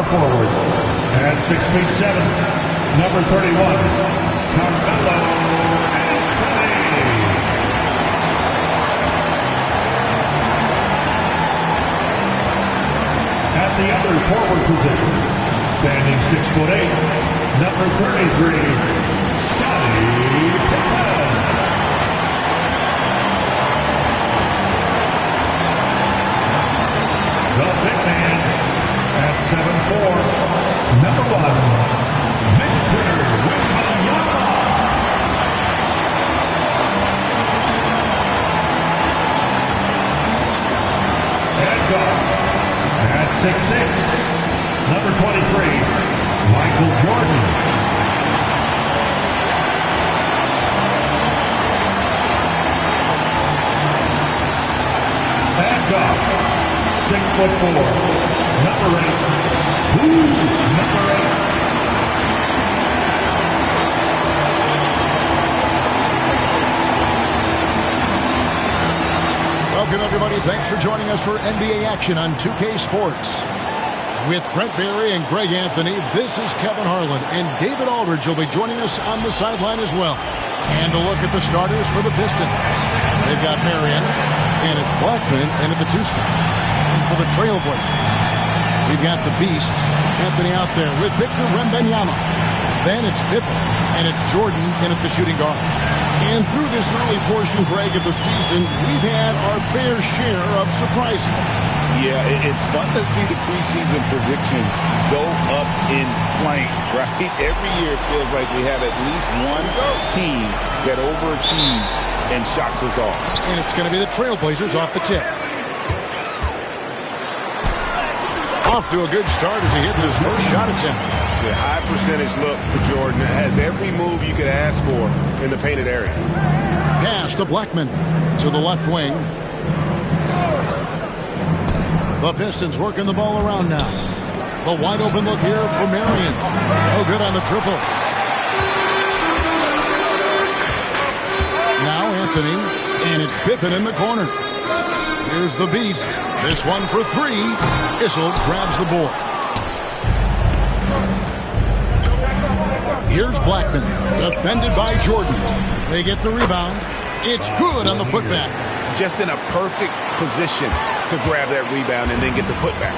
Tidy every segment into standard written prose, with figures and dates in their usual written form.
forward. At 6 feet 7, number 31, Carmelo Anthony. At the other forward position, standing 6'8", number 33, Scottie Pippen. The big man at 7'4", number 1, Victor Wembanyama. And guard at 6'6", number 23, Michael Jordan. And guard 6'4", number 8. Number 8. Welcome, everybody. Thanks for joining us for NBA action on 2K Sports. With Brent Barry and Greg Anthony, this is Kevin Harlan, and David Aldridge will be joining us on the sideline as well. And a look at the starters for the Pistons. They've got Marion, and it's Blackman in at the 2 spot. And for the Trailblazers, we've got the Beast, Anthony, out there with Victor Wembanyama. Then it's Pippen, and it's Jordan in at the shooting guard. And through this early portion, Greg, of the season, we've had our fair share of surprises. Yeah, it's fun to see the preseason predictions go up in flames, right? Every year it feels like we have at least one team that overachieves and shocks us all. And it's going to be the Trailblazers off the tip. Off to a good start as he hits his first shot attempt. The high percentage look for Jordan. Has every move you could ask for in the painted area. Pass to Blackman to the left wing. The Pistons working the ball around now. The wide open look here for Marion. No good on the triple. Now Anthony, and it's Pippen in the corner. Here's the Beast. This one for 3. Issel grabs the board. Here's Blackman, defended by Jordan. They get the rebound. It's good on the putback. Just in a perfect position to grab that rebound and then get the putback.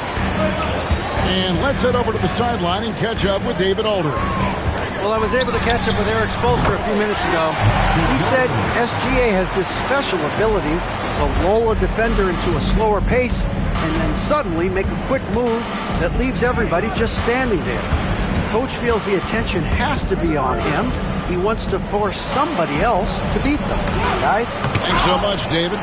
And let's head over to the sideline and catch up with David Aldridge. Well, I was able to catch up with Eric Spoelstra a few minutes ago. He said SGA has this special ability to lull a defender into a slower pace and then suddenly make a quick move that leaves everybody just standing there. Coach feels the attention has to be on him. He wants to force somebody else to beat them. Guys? Thanks so much, David.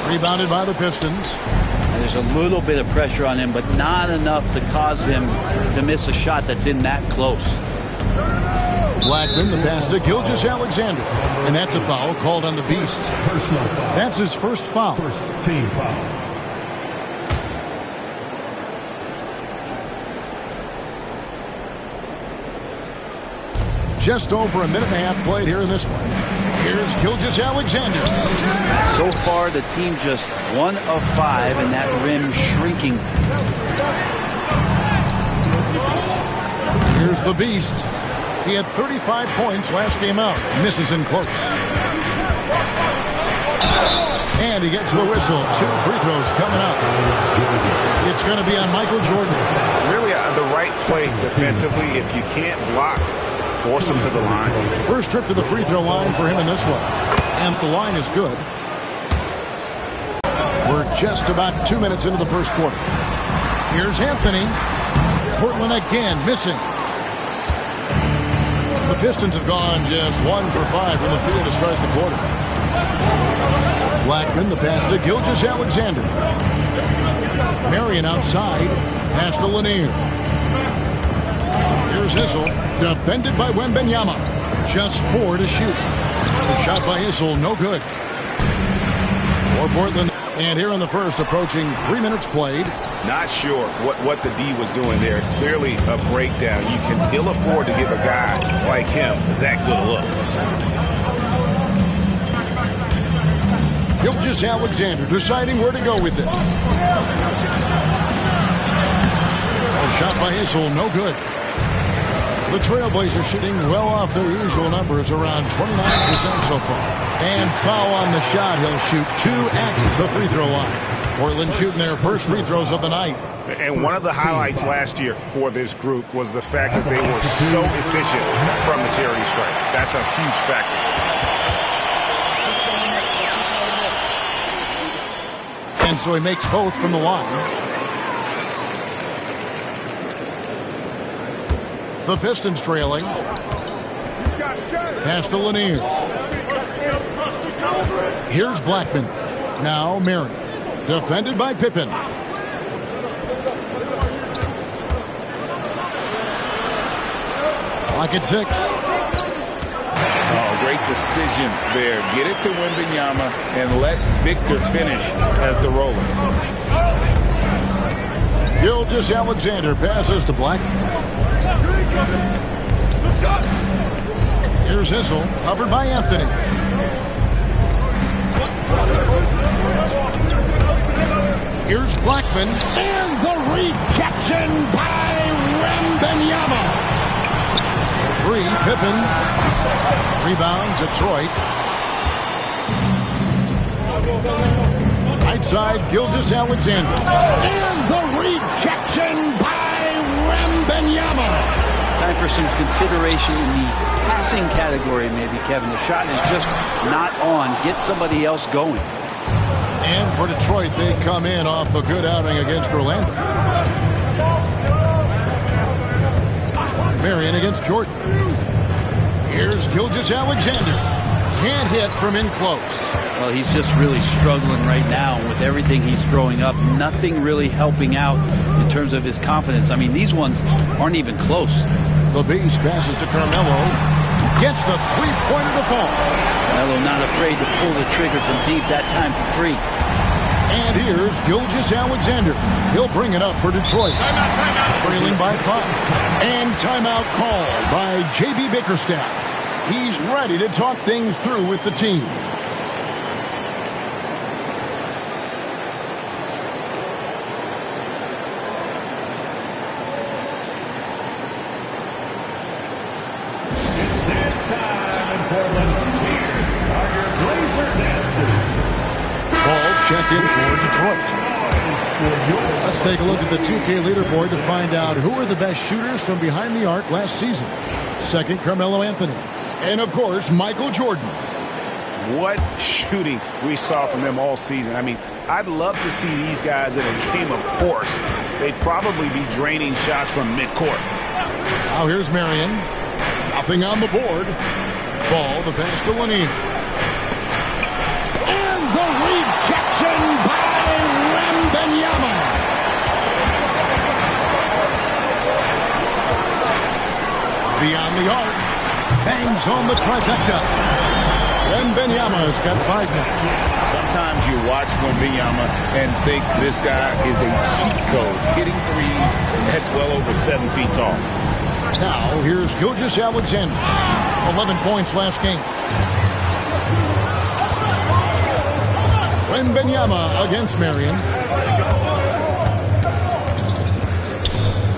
Rebounded by the Pistons. And there's a little bit of pressure on him, but not enough to cause him to miss a shot that's in that close. Blackman, the pass to Gilgeous-Alexander. And that's a foul called on the Beast. That's his first foul. First team foul. Just over a minute and a half played here in this one. Here's Gilgeous-Alexander. So far, the team just 1 of 5, and that rim shrinking. Here's the Beast. He had 35 points last game out. Misses in close. And he gets the whistle. 2 free throws coming up. It's going to be on Michael Jordan. Really the right play defensively. If you can't block, force him to the line. First trip to the free throw line for him in this one. And the line is good. We're just about 2 minutes into the first quarter. Here's Anthony. Portland again missing. The Pistons have gone just 1 for 5 from the field to start the quarter. Blackman, the pass to Gilgeous-Alexander. Marion outside. Pass to Lanier. Here's Issel, defended by Wembanyama. Just 4 to shoot. The shot by Issel, no good. For Portland. And here in the first, approaching 3 minutes played. Not sure what the D was doing there. Clearly a breakdown. You can ill afford to give a guy like him that good a look. Gilgeous Alexander deciding where to go with it. A shot by Issel, no good. The Trailblazers shooting well off their usual numbers, around 29% so far. And foul on the shot. He'll shoot 2 at the free throw line. Portland shooting their first free throws of the night. And one of the highlights last year for this group was the fact that they were so efficient from the charity stripe. That's a huge factor. And so he makes both from the line. The Pistons trailing. Pass to Lanier. Here's Blackman. Now Marion. Defended by Pippen. Clock at 6. Oh, great decision there. Get it to Wembanyama and let Victor finish as the roller. Gilgeous Alexander passes to Black. Here's Issel, covered by Anthony. Here's Blackman, and the rejection by Wembanyama. 3, Pippen. Rebound, Detroit. Right side, Gilgeous Alexander. And the rejection by Wembanyama. Time for some consideration in the passing category, maybe, Kevin. The shot is just not on. Get somebody else going. And for Detroit, they come in off a good outing against Orlando. Marion against Jordan. Here's Gilgeous Alexander. Can't hit from in close. Well, he's just really struggling right now with everything he's throwing up. Nothing really helping out in terms of his confidence. I mean, these ones aren't even close. The Beast passes to Carmelo. Gets the three-pointer to fall. Carmelo not afraid to pull the trigger from deep, that time for 3. And here's Gilgeous Alexander. He'll bring it up for Detroit. Trailing by 5. And timeout called by J.B. Bickerstaff. He's ready to talk things through with the team. Check in for Detroit. Let's take a look at the 2K leaderboard to find out who are the best shooters from behind the arc last season. Second, Carmelo Anthony. And, of course, Michael Jordan. What shooting we saw from them all season. I mean, I'd love to see these guys in a game of force. They'd probably be draining shots from midcourt. Now here's Marion. Nothing on the board. Ball, the pass to Lanier. And the rejection by Wembanyama. Beyond the arc. Bangs home the trifecta. Wembanyama's got 5 now. Sometimes you watch Wembanyama and think this guy is a cheat code, hitting threes at well over 7 feet tall. Now, here's Gilgeous Alexander. 11 points last game. Wembanyama against Marion.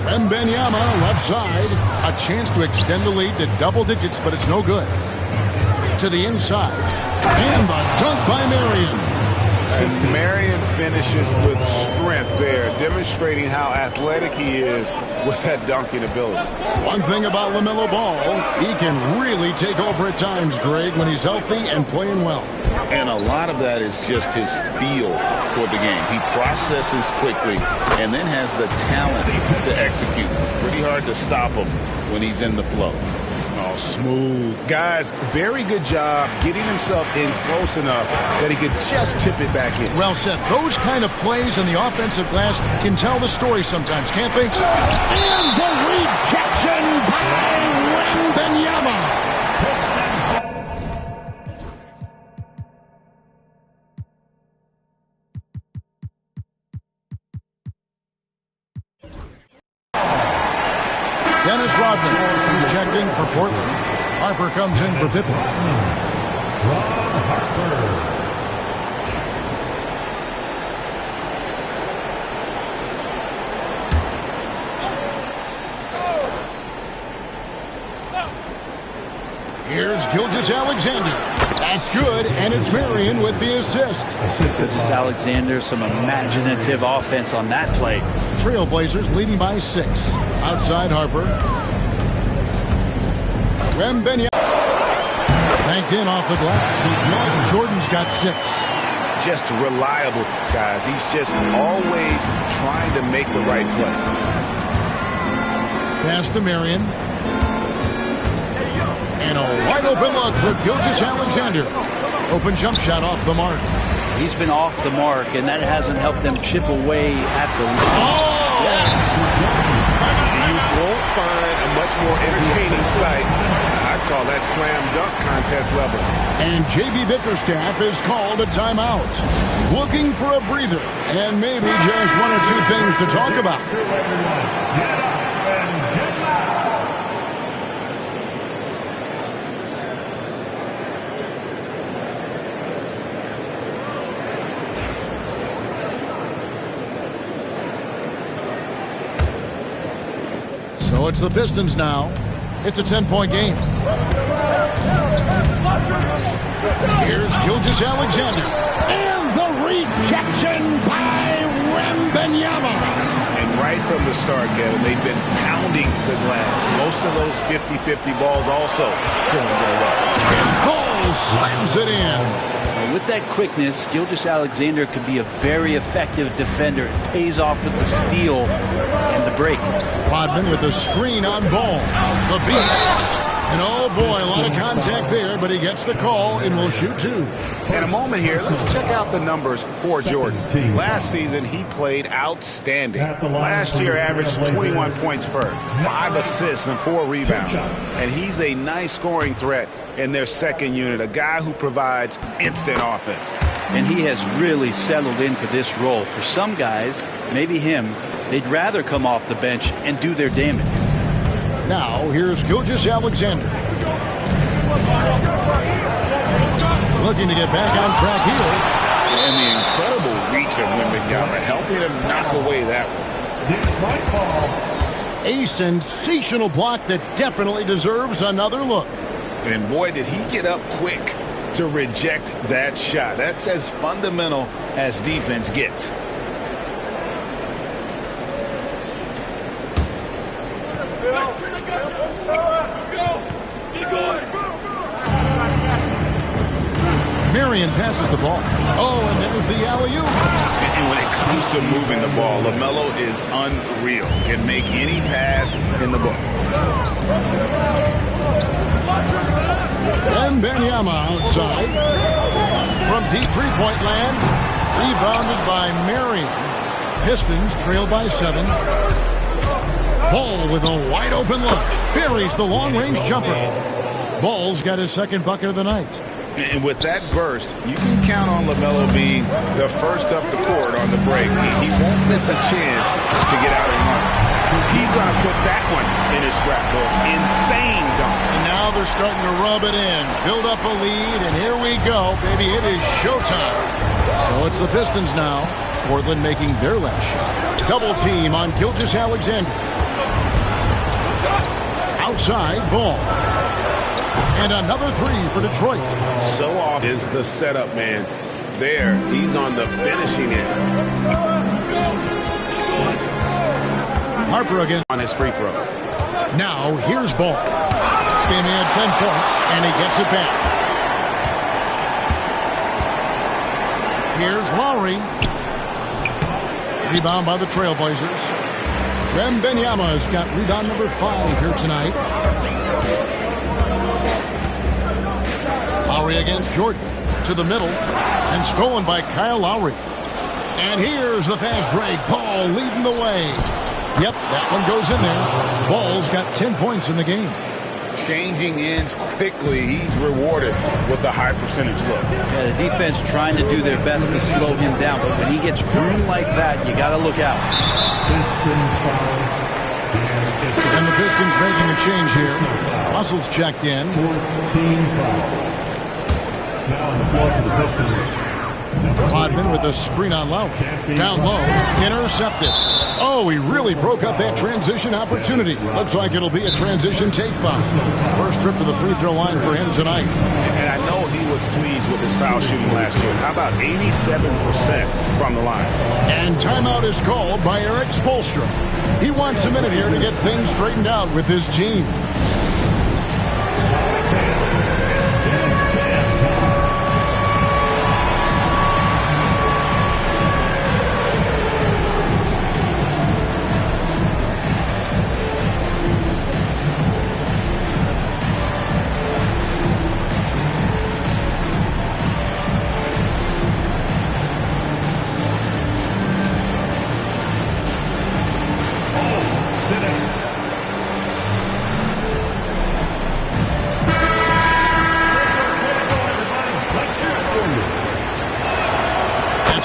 Wembanyama left side. A chance to extend the lead to double digits, but it's no good. To the inside. And the dunk by Marion. And Marion finishes with strength there, demonstrating how athletic he is with that dunking ability. One thing about LaMelo Ball, he can really take over at times, Greg, when he's healthy and playing well. And a lot of that is just his feel for the game. He processes quickly and then has the talent to execute. It's pretty hard to stop him when he's in the flow. Oh, smooth. Guys, very good job getting himself in close enough that he could just tip it back in. Well said. Those kind of plays in the offensive glass can tell the story sometimes, can't they? And the rejection by Wembanyama. Dennis Rodman, who's checked in for Portland. Harper comes in for Pippen. Gilgeous-Alexander. That's good, and it's Marion with the assist. Gilgeous-Alexander, some imaginative offense on that play. Trailblazers leading by 6. Outside Harper. Wembanyama. Banked in off the glass. Jordan's got 6. Just reliable, guys. He's just always trying to make the right play. Pass to Marion. And a wide open look for Gilgeous-Alexander. Open jump shot off the mark. He's been off the mark, and that hasn't helped them chip away at the rim. You won't find a much more entertaining sight. I'd call that slam dunk contest level. And J.B. Bickerstaff is called a timeout. Looking for a breather and maybe just 1 or 2 things to talk about. So it's the Pistons now. It's a 10-point game. Here's Gilgeous-Alexander. And the rejection by Wembanyama. And right from the start, Kevin, they've been pounding the glass. Most of those 50-50 balls also going their way. And Cole slams it in. With that quickness, Gilgeous-Alexander could be a very effective defender. It pays off with the steal and the break. Rodman with a screen on Ball. The Beast. And oh boy, a lot of contact there, but he gets the call and will shoot 2. In a moment here, let's check out the numbers for Jordan. Last season, he played outstanding. Last year, averaged 21 points per, 5 assists and 4 rebounds. And he's a nice scoring threat in their second unit, a guy who provides instant offense. And he has really settled into this role. For some guys, maybe him, they'd rather come off the bench and do their damage. Now, here's Gilgeous-Alexander. Looking to get back on track here. And the incredible reach of Wembanyama, helping him knock away that one. A sensational block that definitely deserves another look. And boy, did he get up quick to reject that shot. That's as fundamental as defense gets. Marion passes the ball. Oh, and there's the alley-oop. And when it comes to moving the ball, LaMelo is unreal. Can make any pass in the book. Wembanyama outside. From deep three-point land. Rebounded by Marion. Pistons trail by 7. Ball with a wide open look. Buries the long-range jumper. Ball's got his second bucket of the night. And with that burst, you can count on LaMelo being the first up the court on the break. He won't miss a chance to get out and run. He's going to put that one in his scrapbook. Insane dunk. And now they're starting to rub it in. Build up a lead, and here we go, baby. It is showtime. So it's the Pistons now. Portland making their last shot. Double team on Gilgeous-Alexander. Outside, Ball. And another 3 for Detroit. So off is the setup, man. There, he's on the finishing end. Harper again on his free throw. Now, here's Ball. Standing at 10 points, and he gets it back. Here's Lowry. Rebound by the Trailblazers. Wembanyama's got rebound number 5 here tonight. Lowry against Jordan. To the middle. And stolen by Kyle Lowry. And here's the fast break. Ball leading the way. Yep, that one goes in there. Ball's got 10 points in the game. Changing ends quickly. He's rewarded with a high percentage look. Yeah, the defense trying to do their best to slow him down, but when he gets room like that, you got to look out. And the Pistons making a change here. Russell's checked in. Fourth team foul. Now on the floor for the Pistons, Rodman with a screen on low. Down low. Intercepted. Oh, he really broke up that transition opportunity. Looks like it'll be a transition take foul. First trip to the free throw line for him tonight. And I know he was pleased with his foul shooting last year. How about 87% from the line? And timeout is called by Eric Spoelstra. He wants a minute here to get things straightened out with his team.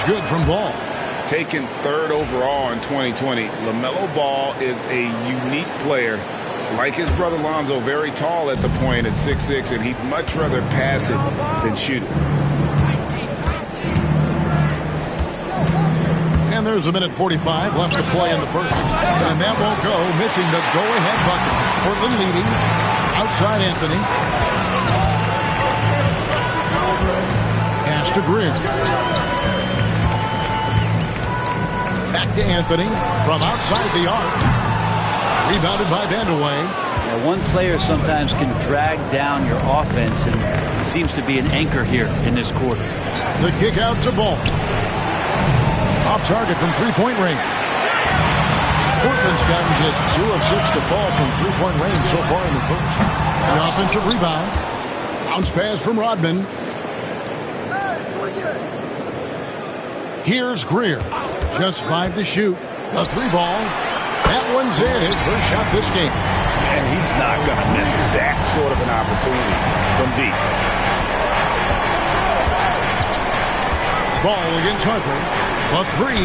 Good from Ball. Taken third overall in 2020, LaMelo Ball is a unique player. Like his brother Lonzo, very tall at the point at 6'6", and he'd much rather pass it than shoot it. And there's a minute 45 left to play in the first. And that won't go, missing the go-ahead bucket. Portland leading. Outside Anthony. Pass to Greer. Back to Anthony from outside the arc. Rebounded by Vandeweghe. Now, one player sometimes can drag down your offense, and he seems to be an anchor here in this quarter. The kick out to Ball. Off target from three-point range. Portland's gotten just 2 of 6 to fall from three-point range so far in the first. An offensive rebound. Bounce pass from Rodman. Here's Greer. Just 5 to shoot. A 3-ball. That one's in. His first shot this game. And he's not going to miss that sort of an opportunity from deep. Ball against Harper. A 3.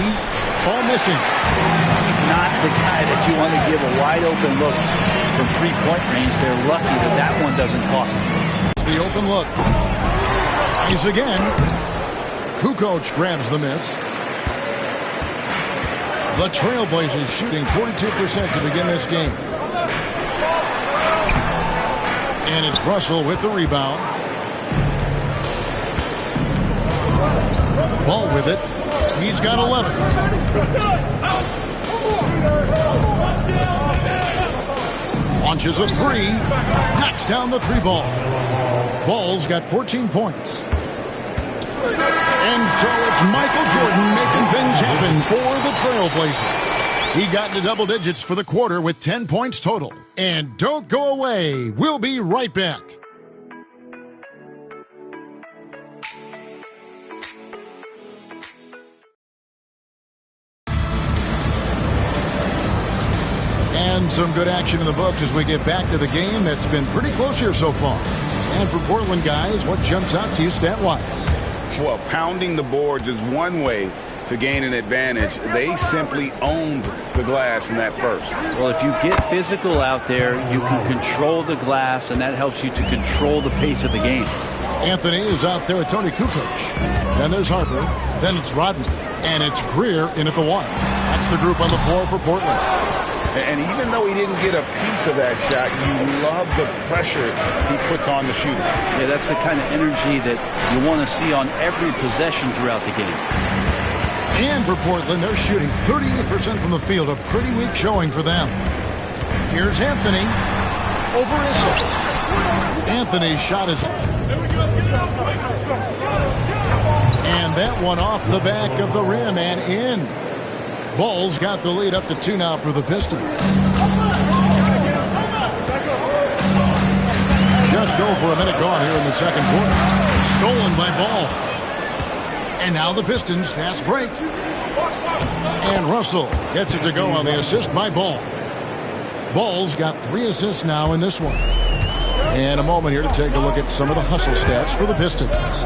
Ball missing. He's not the guy that you want to give a wide open look from three-point range. They're lucky that that one doesn't cost them. The open look. Tries again. Kukoc grabs the miss. The Trailblazers shooting 42% to begin this game. And it's Russell with the rebound. Ball with it. He's got 11. Launches a 3. Knocks down the 3-ball. Ball's got 14 points. And so it's Michael Jordan making things happen for the Trailblazers. He got into double digits for the quarter with 10 points total. And don't go away. We'll be right back. And some good action in the books as we get back to the game that's been pretty close here so far. And for Portland guys, what jumps out to you stat-wise? Well, pounding the boards is one way to gain an advantage. They simply owned the glass in that first. Well, if you get physical out there, you can control the glass, and that helps you to control the pace of the game. Anthony is out there with Tony Kukoc. Then there's Harper. Then it's Rodman. And it's Greer in at the 1. That's the group on the floor for Portland. And even though he didn't get a piece of that shot, you love the pressure he puts on the shooter. Yeah, that's the kind of energy that you want to see on every possession throughout the game. And for Portland, they're shooting 38% from the field. A pretty weak showing for them. Here's Anthony. Over Issa. Anthony's shot is... And that one off the back of the rim and in. Ball's got the lead up to 2 now for the Pistons. Just over a minute gone here in the second quarter. Stolen by Ball. And now the Pistons fast break. And Russell gets it to go on the assist by Ball. Ball's got 3 assists now in this one. And a moment here to take a look at some of the hustle stats for the Pistons.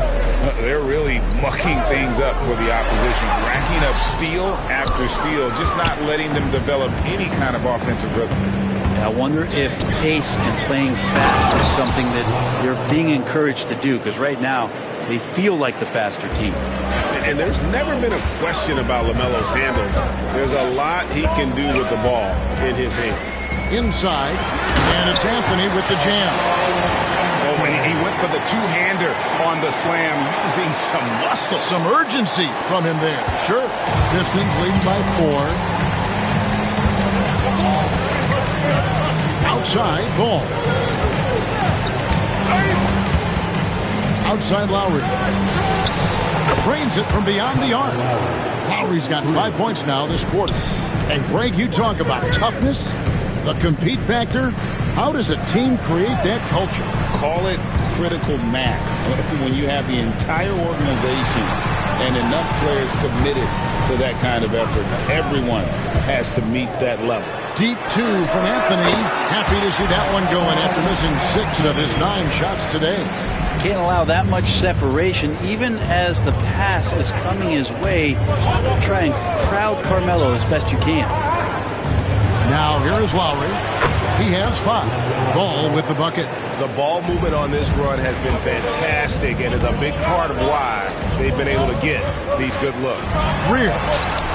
They're really mucking things up for the opposition, racking up steal after steal, just not letting them develop any kind of offensive rhythm. I wonder if pace and playing fast is something that they're being encouraged to do, because right now they feel like the faster team. And there's never been a question about LaMelo's handles. There's a lot he can do with the ball in his hands. Inside, and it's Anthony with the jam. Oh, and he went for the two-hander on the slam, using some muscle. Some urgency from him there. Sure. Pistons leading by 4. Outside, Ball. Outside Lowry. Trains it from beyond the arc. Lowry's got 5 points now this quarter. And Greg, you talk about toughness, the compete factor. How does a team create that culture? Call it critical mass. When you have the entire organization and enough players committed to that kind of effort, everyone has to meet that level. Deep 2 from Anthony. Happy to see that one going after missing 6 of his 9 shots today. Can't allow that much separation, even as the pass is coming his way. Try and crowd Carmelo as best you can. Now here is Lowry. He has 5. Ball with the bucket. The ball movement on this run has been fantastic and is a big part of why they've been able to get these good looks. Greer.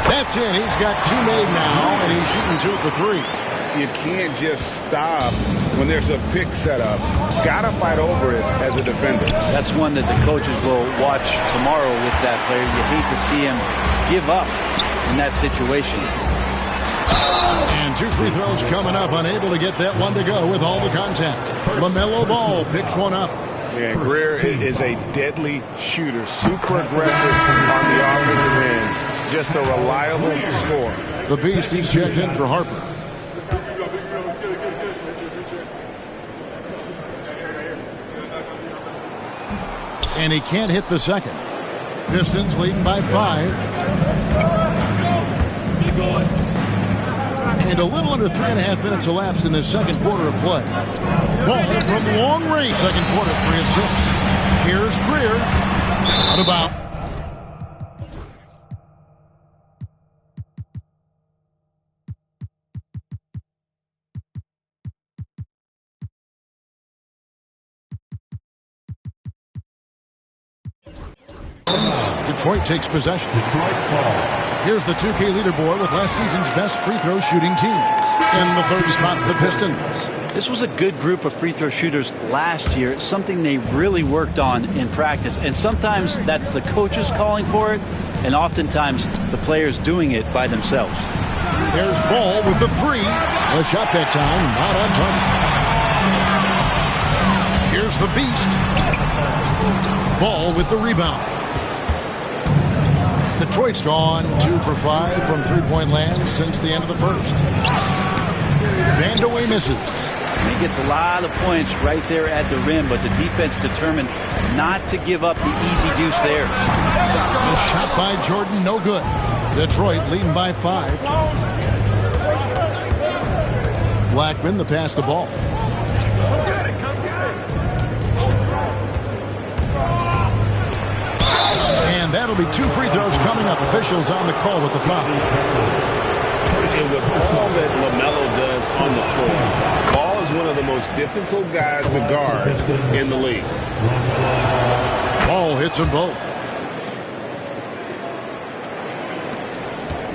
That's in. He's got 2 made now, and he's shooting 2 for 3. You can't just stop when there's a pick set up. Gotta fight over it as a defender. That's one that the coaches will watch tomorrow with that player. You hate to see him give up in that situation. And 2 free throws coming up. Unable to get that one to go with all the contact. LaMelo Ball picks one up. Yeah, Greer is a deadly shooter. Super aggressive on the offensive end. Just a reliable scorer. The Beast, he's checked in for Harper. And he can't hit the second. Pistons leading by 5. And a little under 3.5 minutes elapsed in this second quarter of play. Ball from long range. Second quarter, 3 of 6. Here's Greer. What about? Detroit takes possession. Here's the 2K leaderboard with last season's best free throw shooting teams. In the third spot, the Pistons. This was a good group of free throw shooters last year, something they really worked on in practice. And sometimes that's the coaches calling for it, and oftentimes the players doing it by themselves. There's Ball with the 3. A shot that time, not on target. Here's the Beast. Ball with the rebound. Detroit's gone 2 for 5 from three-point land since the end of the first. Vandeweghe misses. He gets a lot of points right there at the rim, but the defense determined not to give up the easy deuce there. A shot by Jordan, no good. Detroit leading by 5. Blackman, the pass to Ball. And that'll be 2 free throws coming up. Officials on the call with the foul. And with all that LaMelo does on the floor, Ball is one of the most difficult guys to guard in the league. Ball hits them both.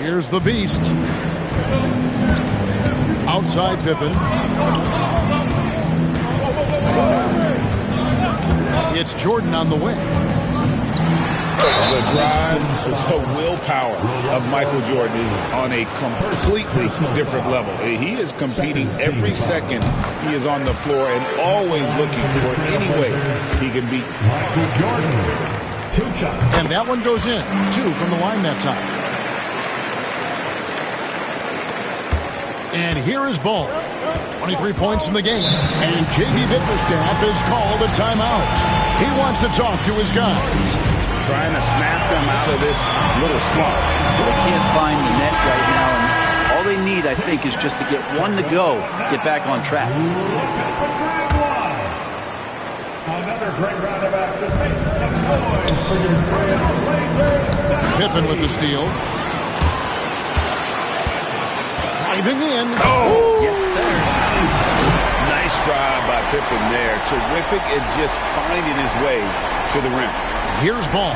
Here's the Beast. Outside Pippen. It's Jordan on the wing. The drive, the willpower of Michael Jordan is on a completely different level. He is competing every second he is on the floor and always looking for any way he can beat. Michael Jordan, 2 shots. And that one goes in. 2 from the line that time. And here is Ball. 23 points in the game. And J.B. Bickerstaff is called a timeout. He wants to talk to his guys. Trying to snap them out of this little slump. They can't find the net right now, and all they need, I think, is just to get one to go, get back on track. Another great round of action. Make some noise for your Trailblazers. Pippen with the steal. Driving in. Oh! Yes, sir. Nice drive by Pippen there. Terrific at just finding his way to the rim. Here's Ball.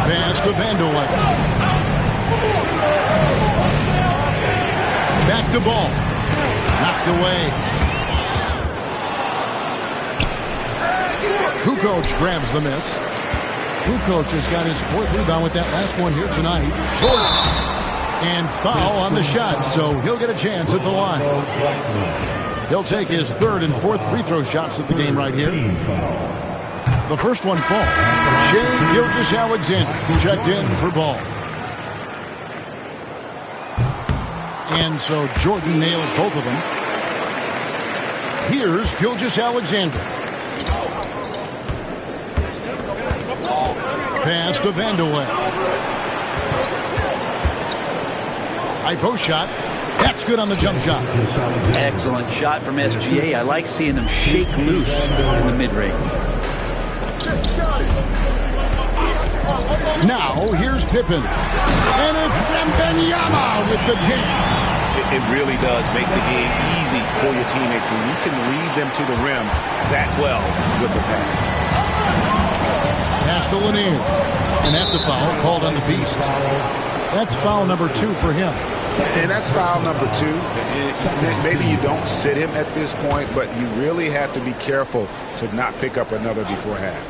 Pass to Vanderwijk. Back to Ball. Knocked away. Kukoc grabs the miss. Kukoc has got his 4th rebound with that last one here tonight. And foul on the shot, so he'll get a chance at the line. He'll take his 3rd and 4th free throw shots at the game right here. The first one falls. Shai Gilgeous-Alexander checked in for Ball. And so Jordan nails both of them. Here's Gilgeous-Alexander. Pass to Vanderwijk. High post shot. That's good on the jump shot. Excellent shot from SGA. I like seeing them shake loose in the mid-range. Now, here's Pippen. And it's Wembanyama with the jam. It really does make the game easy for your teammates when you can lead them to the rim that well with the pass. Pass to Lanier. And that's a foul called on the Beast. That's foul number 2 for him. And that's foul number 2. Maybe you don't sit him at this point, but you really have to be careful to not pick up another before half.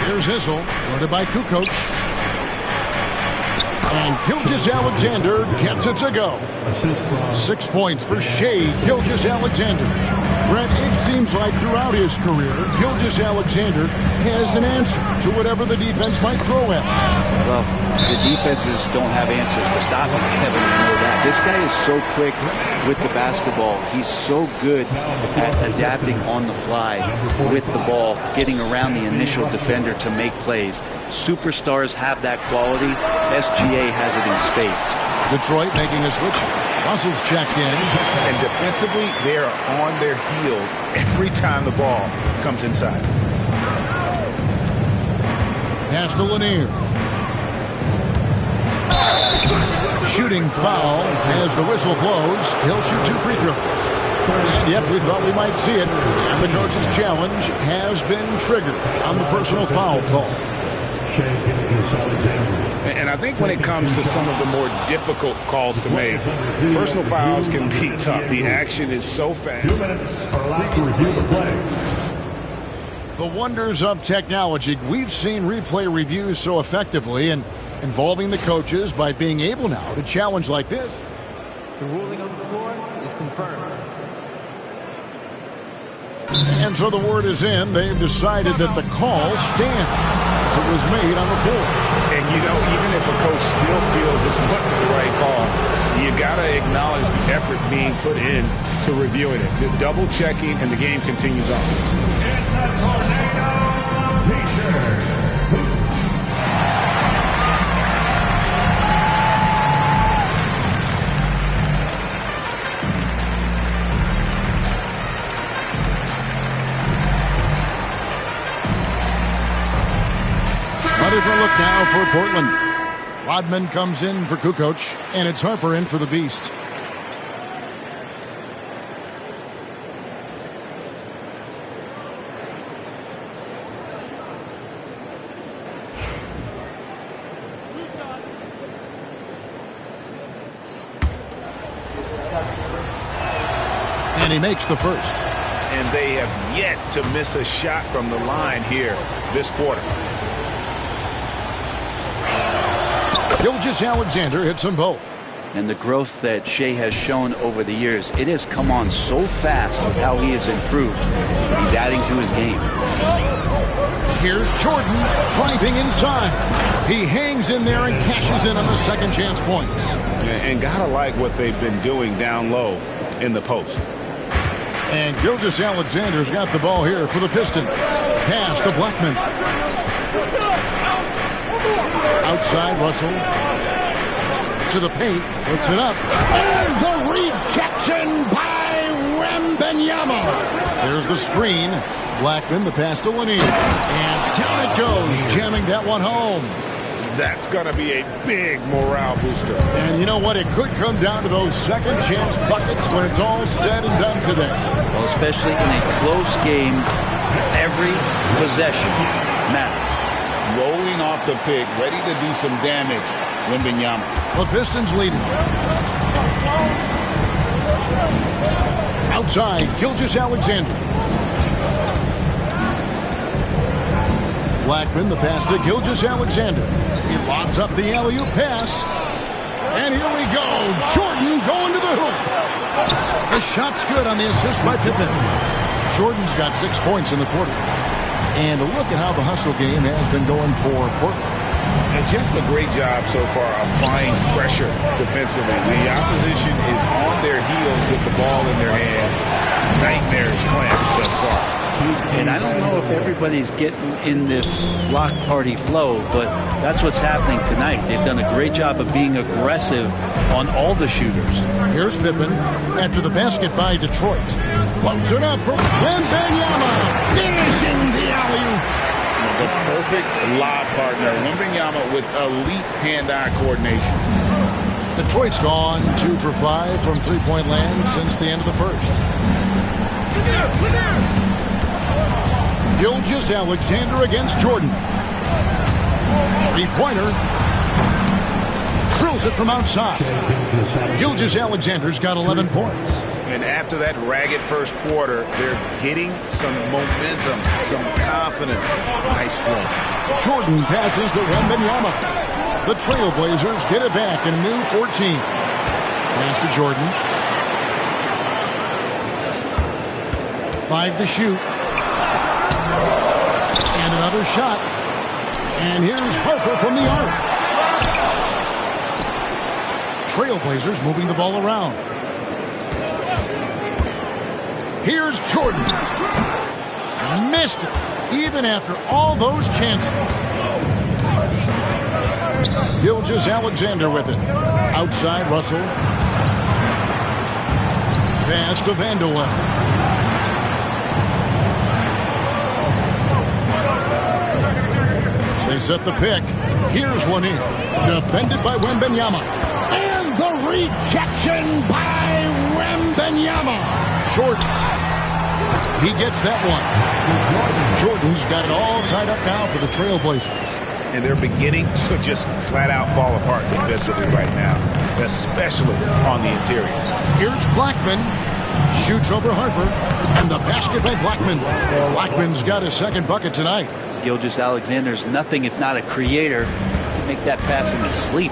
Here's Hissel, guarded by Kukoc. And Gilgeous-Alexander gets it to go. 6 points for Shai Gilgeous-Alexander. Brent, it seems like throughout his career, Gilgeous-Alexander has an answer to whatever the defense might throw at him. Well, the defenses don't have answers to stop him, Kevin. You know that. This guy is so quick with the basketball. He's so good at adapting on the fly with the ball, getting around the initial defender to make plays. Superstars have that quality. SGA has it in spades. Detroit making a switch. Russell's checked in. And defensively, they are on their heels every time the ball comes inside. Pass to Lanier. Shooting foul as the whistle blows. He'll shoot 2 free throws. And yep, we thought we might see it. And the coach's challenge has been triggered on the personal foul call. And I think when it comes to some of the more difficult calls to make, personal fouls can be tough. The action is so fast. 2 minutes are allowed to review the play. The wonders of technology. We've seen replay reviews so effectively and involving the coaches by being able now to challenge like this. The ruling on the floor is confirmed. And so the word is in. They've decided that the call stands. It was made on the floor. And, you know, even if a coach still feels this wasn't the right call, you got to acknowledge the effort being put in to reviewing it. The double checking, and the game continues on. It's a tornado t-shirt. A different look now for Portland. Rodman comes in for Kukoc, and it's Harper in for the Beast. And he makes the first. And they have yet to miss a shot from the line here this quarter. Gilgeous-Alexander hits them both. And the growth that Shai has shown over the years, it has come on so fast with how he has improved. He's adding to his game. Here's Jordan driving inside. He hangs in there and cashes in on the second chance points. And gotta like what they've been doing down low in the post. And Gilgeous-Alexander's got the ball here for the Pistons. Pass to Blackman. Outside, Russell. To the paint. Puts it up. And the rejection by Wembanyama. There's the screen. Blackman, the pass to Lanier. And down it goes, jamming that one home. That's going to be a big morale booster. And you know what? It could come down to those second chance buckets when it's all said and done today. Well, especially in a close game, every possession matters. Rolling off the pick, ready to do some damage, Wembanyama. The Pistons leading. Outside, Gilgeous-Alexander. Blackman, the pass to Gilgeous-Alexander. He lobs up the alley-oop pass. And here we go. Jordan going to the hoop. The shot's good on the assist by Pippen. Jordan's got 6 points in the quarter. And look at how the hustle game has been going for Portland. And just a great job so far applying pressure defensively. The opposition is on their heels with the ball in their hand. Nightmares clamps thus far. And I don't know if everybody's getting in this block party flow, but that's what's happening tonight. They've done a great job of being aggressive on all the shooters. Here's Pippen after the basket by Detroit. Floats it up for Wembanyama. Finishing the alley-oop. The perfect lob partner. Wembanyama with elite hand-eye coordination. Detroit's gone 2 for 5 from three-point land since the end of the first. Gilgeous-Alexander against Jordan. Three-pointer. Drills it from outside. Gilgeous-Alexander's got 11 points. And after that ragged first quarter, they're getting some momentum, some confidence. Nice flow. Jordan passes to Wembanyama. The Trailblazers get it back in a new 14. Pass to Jordan. 5 to shoot. And another shot. And here's Harper from the arc. Trailblazers moving the ball around. Here's Jordan. Missed it, even after all those chances. Gilgeous-Alexander with it. Outside, Russell. Pass to Vanderwell. They set the pick. Here's one in. Defended by Wembanyama. And the rejection by Wembanyama. Jordan. He gets that one. Jordan's got it all tied up now for the Trailblazers. And they're beginning to just flat out fall apart defensively right now, especially on the interior. Here's Blackman. Shoots over Harper. And the basket by Blackman. Blackman's got his second bucket tonight. Gilgeous-Alexander's nothing if not a creator. He can make that pass in his sleep.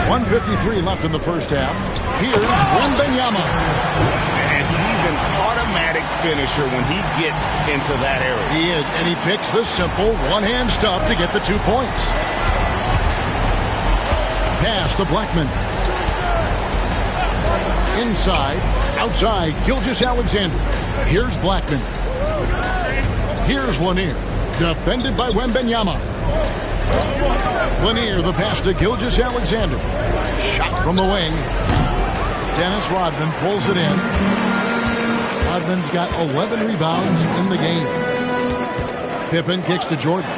1:53 left in the first half. Here's Wembanyama. And he's an automatic finisher when he gets into that area. He is, and he picks the simple one-hand stuff to get the 2 points. Pass to Blackman. Inside, outside, Gilgeous-Alexander. Here's Blackman. Here's Lanier. Defended by Wembanyama. Lanier, the pass to Gilgeous-Alexander. Shot from the wing. Dennis Rodman pulls it in. Rodman's got 11 rebounds in the game. Pippen kicks to Jordan.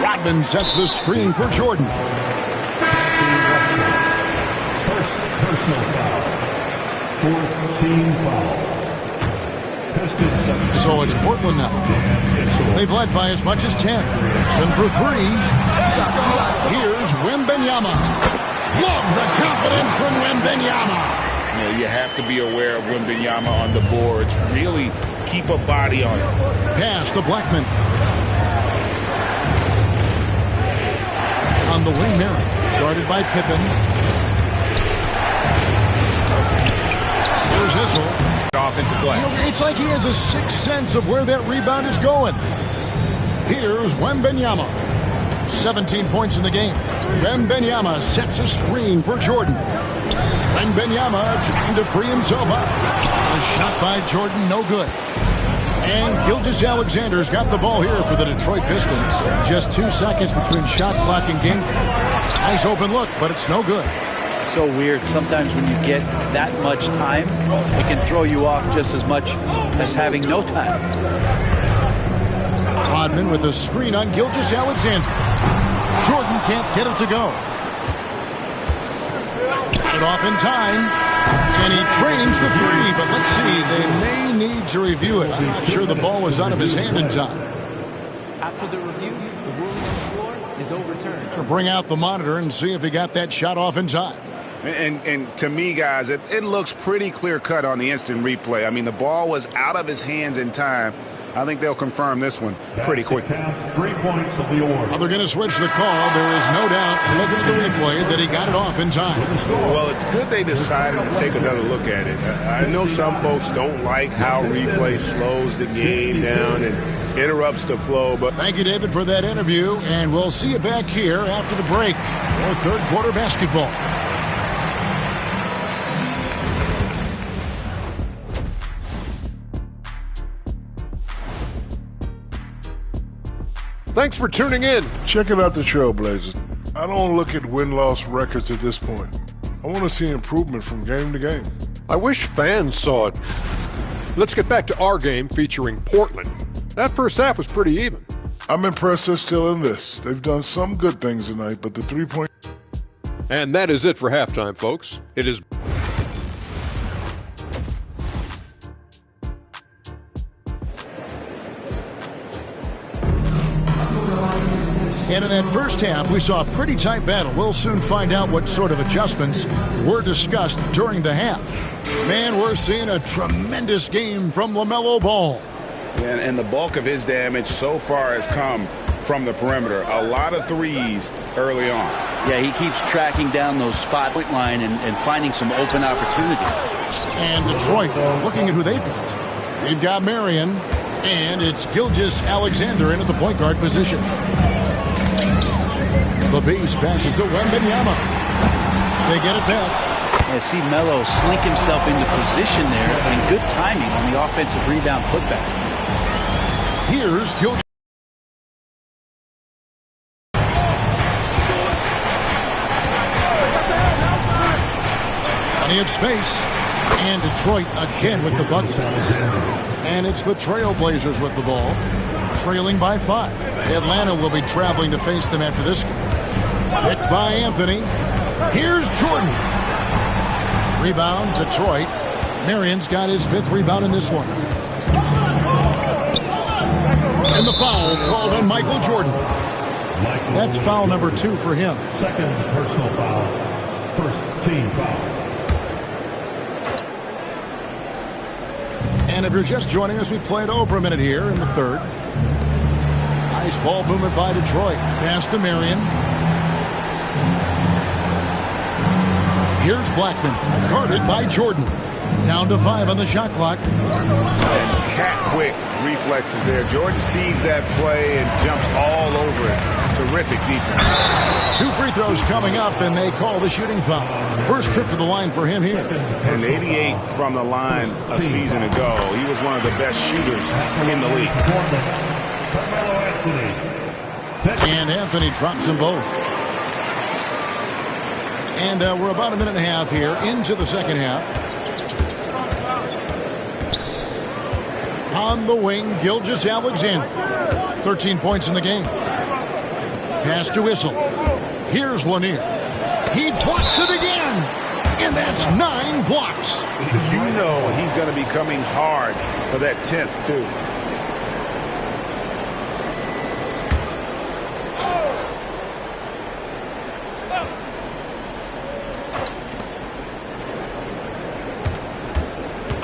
Rodman sets the screen for Jordan. First personal foul. Fourth team foul. So it's Portland now. They've led by as much as 10. And for 3, here's Wembanyama. Love the confidence from Wembanyama. You know, you have to be aware of Wembanyama on the boards. Really keep a body on it. Pass to Blackman. On the wing, Merritt. Guarded by Pippen. Here's Issel. Offensive glass. It's like he has a sixth sense of where that rebound is going. Here's Wembanyama. 17 points in the game. Wembanyama sets a screen for Jordan. Wembanyama trying to free himself up. A shot by Jordan, no good. And Gilgeous-Alexander's got the ball here for the Detroit Pistons. Just 2 seconds between shot clock and game clock. Nice open look, but it's no good. So weird. Sometimes when you get that much time, it can throw you off just as much as having no time. Rodman with a screen on Gilgeous-Alexander. Jordan can't get it to go. Got it off in time. And he trains the three, but let's see. They may need to review it. I'm not sure the ball was out of his hand in time. After the review, the ruling on the floor is overturned. Gonna bring out the monitor and see if he got that shot off in time. And to me, guys, it looks pretty clear-cut on the instant replay. I mean, the ball was out of his hands in time. I think they'll confirm this one pretty quickly. 3 points of the order. Well, they're going to switch the call. There is no doubt, looking at the replay, that he got it off in time. Well, it's good they decided to take another look at it. I know some folks don't like how replay slows the game down and interrupts the flow. But Thank you, David, for that interview, and we'll see you back here after the break for third quarter basketball. Thanks for tuning in. Checking out the Trailblazers. I don't look at win-loss records at this point. I want to see improvement from game to game. I wish fans saw it. Let's get back to our game featuring Portland. That first half was pretty even. I'm impressed they're still in this. They've done some good things tonight, but the three-point... And that is it for halftime, folks. It is... And in that first half, we saw a pretty tight battle. We'll soon find out what sort of adjustments were discussed during the half. Man, we're seeing a tremendous game from LaMelo Ball. And the bulk of his damage so far has come from the perimeter. A lot of threes early on. Yeah, he keeps tracking down those spot point line and finding some open opportunities. And Detroit, looking at who they've got. They've got Marion, and it's Gilgeous-Alexander into the point guard position. The base passes to Wembanyama. They get it back. I see Melo slink himself into position there, and good timing on the offensive rebound putback. Here's Gilgeous. Plenty of space. And Detroit again with the bucket. And it's the Trailblazers with the ball, trailing by 5. Atlanta will be traveling to face them after this game. Hit by Anthony. Here's Jordan. Rebound, Detroit. Marion's got his 5th rebound in this one. And the foul called on Michael Jordan. That's foul number 2 for him. Second personal foul. First team foul. And if you're just joining us, we played over a minute here in the third. Nice ball movement by Detroit. Pass to Marion. Here's Blackman, guarded by Jordan. Down to 5 on the shot clock. And cat-quick reflexes there. Jordan sees that play and jumps all over it. Terrific defense. 2 free throws coming up, and they call the shooting foul. First trip to the line for him here. And 88 from the line a season ago. He was one of the best shooters in the league. And Anthony drops them both. And we're about a minute and a half here into the second half. On the wing, Gilgeous-Alexander. 13 points in the game. Pass to Whistle. Here's Lanier. He blocks it again. And that's 9 blocks. you know he's going to be coming hard for that 10th, too.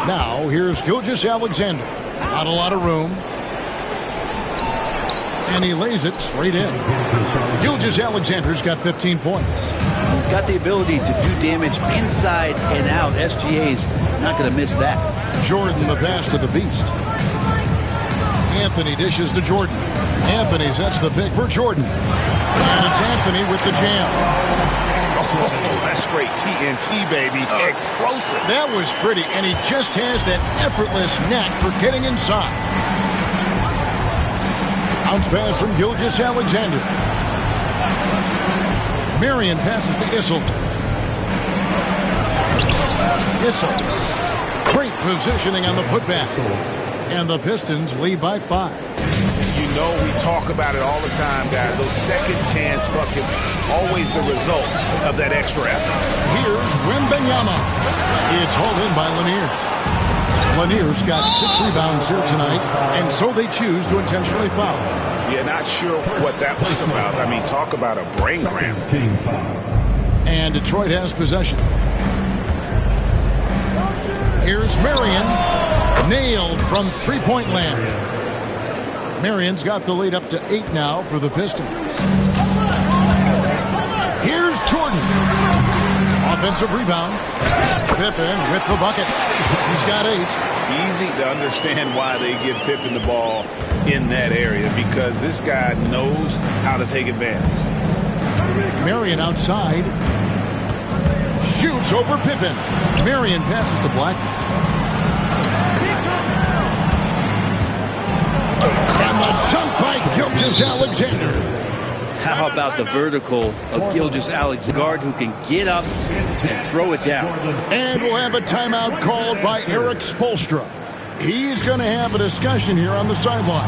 Now, here's Gilgeous-Alexander. Not a lot of room. And he lays it straight in. Gilgeous-Alexander's got 15 points. He's got the ability to do damage inside and out. SGA's not going to miss that. Jordan, the pass to the beast. Anthony dishes to Jordan. Anthony sets the pick for Jordan. And it's Anthony with the jam. Oh, that's straight TNT, baby. Explosive. That was pretty, and he just has that effortless knack for getting inside. Bounce pass from Gilgeous-Alexander. Marion passes to Issel. Issel. Great positioning on the putback. And the Pistons lead by 5. You know we talk about it all the time, guys. Those second chance buckets, always the result of that extra effort. Here's Wembanyama. It's hauled in by Lanier. Lanier's got 6 rebounds here tonight, and so they choose to intentionally foul. Yeah, not sure what that was about. I mean, talk about a brain cramp. And Detroit has possession. Here's Marion. Nailed from three-point land. Marion's got the lead up to 8 now for the Pistons. Here's Jordan. Offensive rebound. Pippen with the bucket. He's got 8. Easy to understand why they give Pippen the ball in that area, because this guy knows how to take advantage. Marion outside. Shoots over Pippen. Marion passes to Blackman. And the dunk by Gilgeous-Alexander. How about the vertical of Gilgeous-Alexander, guard who can get up and throw it down. And we'll have a timeout called by Eric Spoelstra. He's going to have a discussion here on the sideline.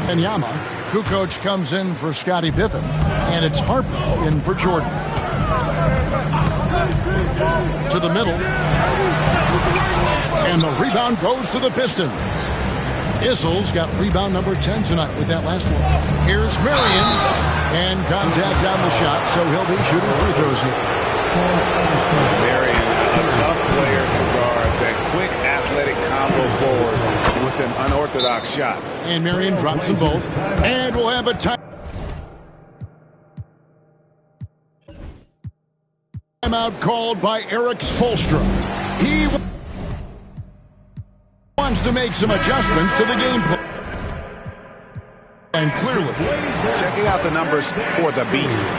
And Yama, Kukoc comes in for Scottie Pippen, and it's Harper in for Jordan. To the middle. And the rebound goes to the Pistons. Issel's got rebound number 10 tonight with that last one. Here's Marion. And contact on the shot, so he'll be shooting free throws here. Marion, a tough player to guard. That quick athletic combo forward with an unorthodox shot. And Marion drops them both. And we'll have a timeout called by Eric Spoelstra. He wants to make some adjustments to the game plan. And clearly, checking out the numbers for the Beast.